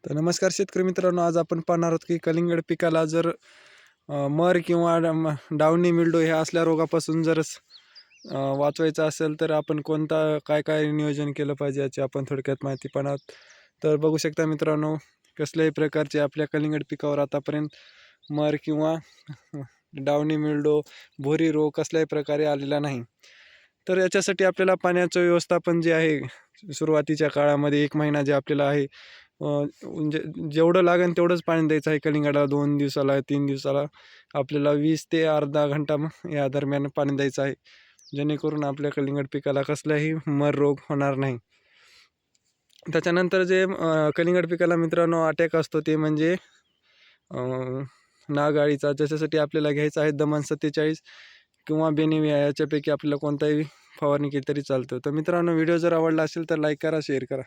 तर नमस्कार शेतकरी मित्रांनो, आज आपण पाहणार आहोत की कलिंगड पिकाला जर मर किंवा डावणी मिल्डो ह्या असल्या रोगापासून जर वाचवायचं असेल तर आपण कोणता काय काय नियोजन केलं पाहिजे याची आपण थोडक्यात माहिती पाहणार आहोत. तर बघू शकता मित्रांनो, कसल्याही प्रकारचे आपल्या कलिंगड पिकावर आतापर्यंत मर किंवा डावणी मिल्डो, भोरी रोग कसल्याही प्रकारे आलेला नाही. तर याच्यासाठी आपल्याला पाण्याचं व्यवस्थापन जे आहे, सुरुवातीच्या काळामध्ये 1 महिना जे आपल्याला आहे, म्हणजे जेवढं लागेल तेवढंच पाणी द्यायचं आहे कलिंगडाला. 2 दिवसाला, 3 दिवसाला आपल्याला 20 ते अर्धा घंटा या दरम्यान पाणी द्यायचं आहे, जेणेकरून आपल्या कलिंगड पिकाला कसलाही मर रोग होणार नाही. त्याच्यानंतर जे कलिंगड पिकाला मित्रांनो अटॅक असतो ते म्हणजे नाग अळीचा. ज्याच्यासाठी आपल्याला घ्यायचं आहे दमन 47 किंवा बेनिविया, याच्यापैकी आपल्याला कोणताही फवारणी केली तरी चालतं. तर मित्रांनो, व्हिडिओ जर आवडला असेल तर लाईक करा, शेअर करा.